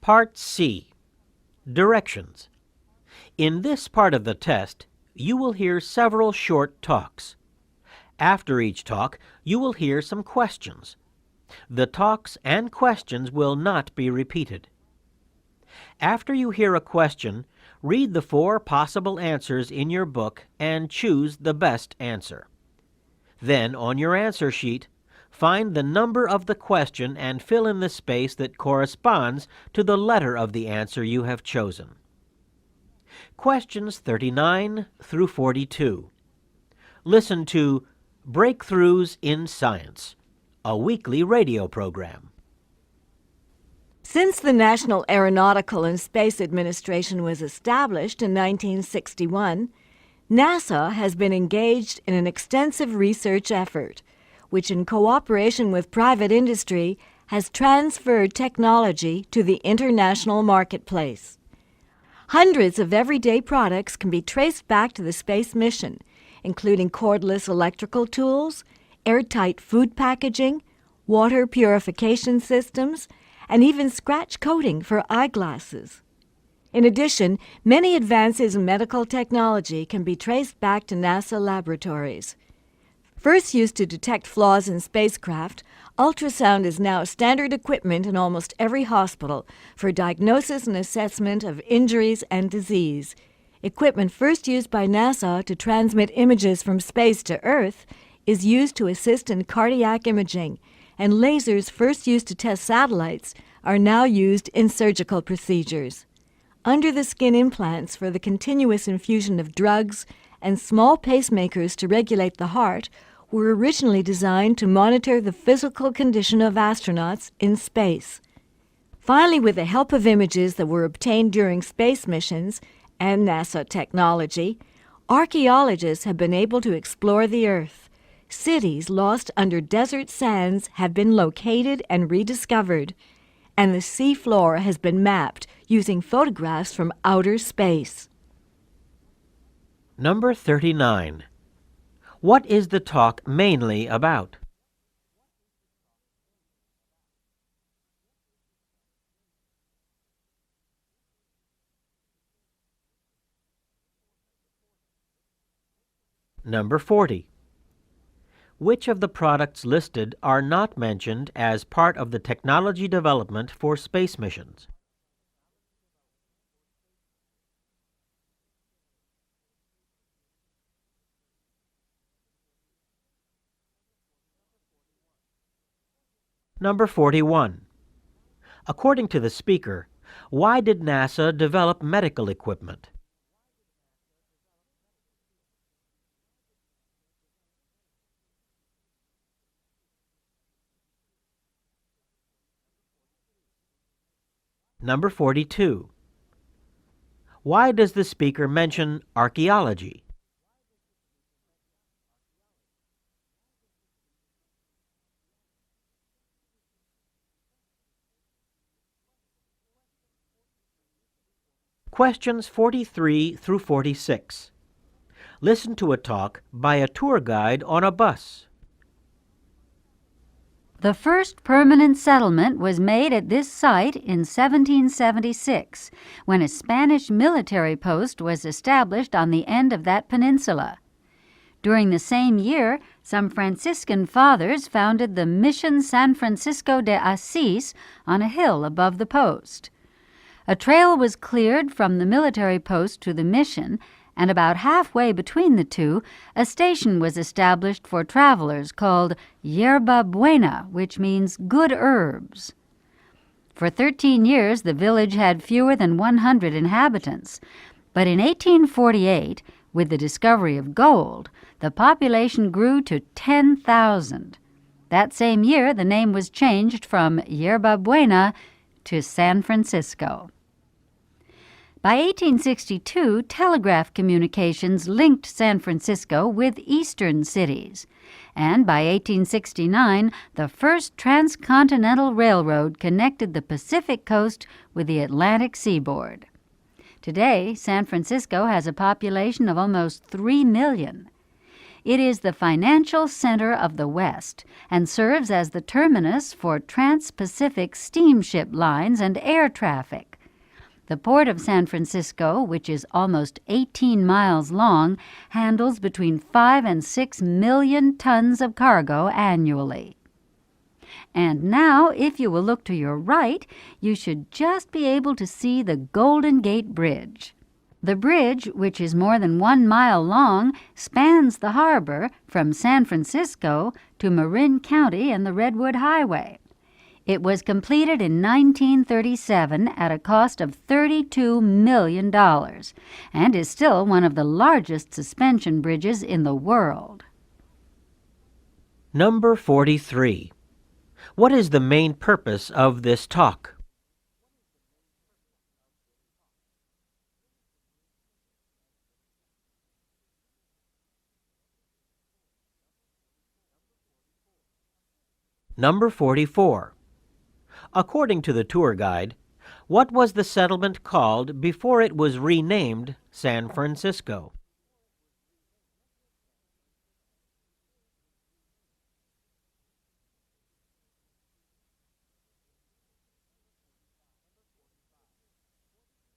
Part C. Directions. In this part of the test, you will hear several short talks. After each talk, you will hear some questions. The talks and questions will not be repeated. After you hear a question, read the 4 possible answers in your book and choose the best answer. Then, on your answer sheet, find the number of the question and fill in the space that corresponds to the letter of the answer you have chosen. Questions 39 through 42. Listen to Breakthroughs in Science, a weekly radio program. Since the National Aeronautical and Space Administration was established in 1961, NASA has been engaged in an extensive research effort, which in cooperation with private industry has transferred technology to the international marketplace. Hundreds of everyday products can be traced back to the space mission, including cordless electrical tools, airtight food packaging, water purification systems, and even scratch coating for eyeglasses. In addition, many advances in medical technology can be traced back to NASA laboratories. First used to detect flaws in spacecraft, ultrasound is now standard equipment in almost every hospital for diagnosis and assessment of injuries and disease. Equipment first used by NASA to transmit images from space to Earth is used to assist in cardiac imaging, and lasers first used to test satellites are now used in surgical procedures. Under-the-skin implants for the continuous infusion of drugs and small pacemakers to regulate the heart were originally designed to monitor the physical condition of astronauts in space. Finally, with the help of images that were obtained during space missions and NASA technology, archaeologists have been able to explore the Earth. Cities lost under desert sands have been located and rediscovered, and the sea floor has been mapped using photographs from outer space. Number 39. What is the talk mainly about? Number 40. Which of the products listed are not mentioned as part of the technology development for space missions? Number 41. According to the speaker, why did NASA develop medical equipment? Number 42. Why does the speaker mention archaeology? Questions 43 through 46. Listen to a talk by a tour guide on a bus. The first permanent settlement was made at this site in 1776, when a Spanish military post was established on the end of that peninsula. During the same year, some Franciscan fathers founded the Mission San Francisco de Asís on a hill above the post. A trail was cleared from the military post to the mission, and about halfway between the two, a station was established for travelers called Yerba Buena, which means good herbs. For 13 years, the village had fewer than 100 inhabitants, but in 1848, with the discovery of gold, the population grew to 10,000. That same year, the name was changed from Yerba Buena to San Francisco. By 1862, telegraph communications linked San Francisco with eastern cities, and by 1869, the first transcontinental railroad connected the Pacific coast with the Atlantic seaboard. Today, San Francisco has a population of almost 3 million. It is the financial center of the West and serves as the terminus for trans-Pacific steamship lines and air traffic. The Port of San Francisco, which is almost 18 miles long, handles between 5 and 6 million tons of cargo annually. And now, if you will look to your right, you should just be able to see the Golden Gate Bridge. The bridge, which is more than 1 mile long, spans the harbor from San Francisco to Marin County and the Redwood Highway. It was completed in 1937 at a cost of $32 million and is still one of the largest suspension bridges in the world. Number 43. What is the main purpose of this talk? Number 44. According to the tour guide, what was the settlement called before it was renamed San Francisco?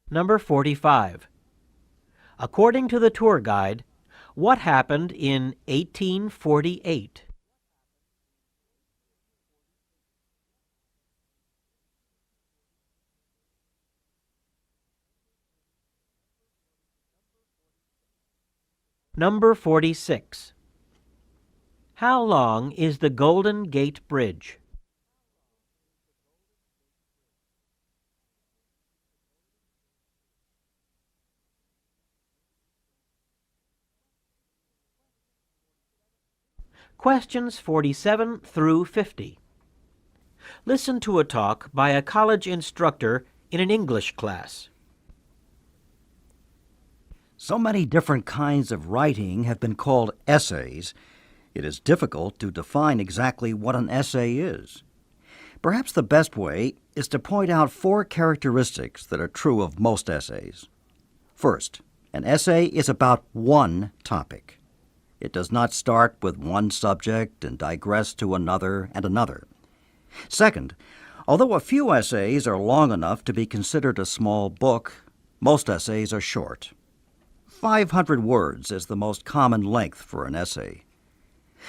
Number 45. According to the tour guide, what happened in 1848? Number 46. How long is the Golden Gate Bridge? Questions 47 through 50. Listen to a talk by a college instructor in an English class. So many different kinds of writing have been called essays, it is difficult to define exactly what an essay is. Perhaps the best way is to point out 4 characteristics that are true of most essays. First, an essay is about one topic. It does not start with one subject and digress to another and another. Second, although a few essays are long enough to be considered a small book, most essays are short. 500 words is the most common length for an essay.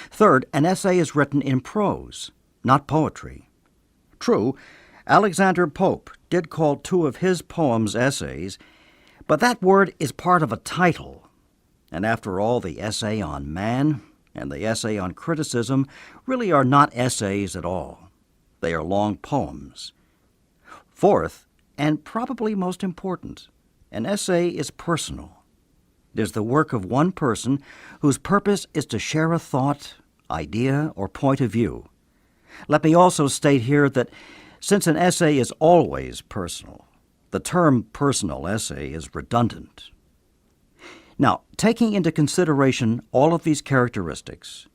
Third, an essay is written in prose, not poetry. True, Alexander Pope did call 2 of his poems essays, but that word is part of a title. And after all, the essay on man and the essay on criticism really are not essays at all. They are long poems. Fourth, and probably most important, an essay is personal. It is the work of one person whose purpose is to share a thought, idea, or point of view. Let me also state here that since an essay is always personal, the term personal essay is redundant. Now, taking into consideration all of these characteristics,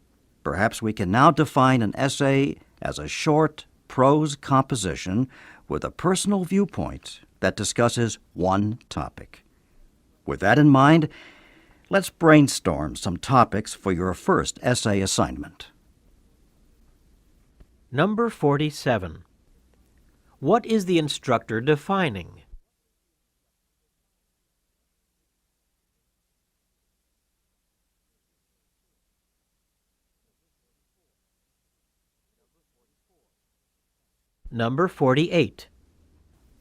perhaps we can now define an essay as a short prose composition with a personal viewpoint that discusses one topic. With that in mind, let's brainstorm some topics for your first essay assignment. Number 47. What is the instructor defining? Number 48.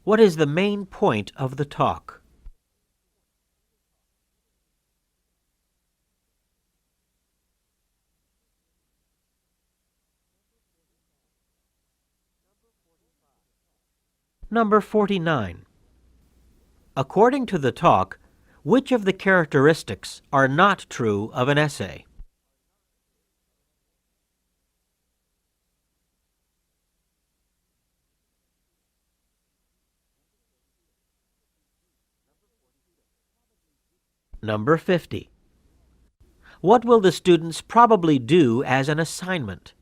What is the main point of the talk? Number 49. According to the talk, which of the characteristics are not true of an essay? Number 50. What will the students probably do as an assignment?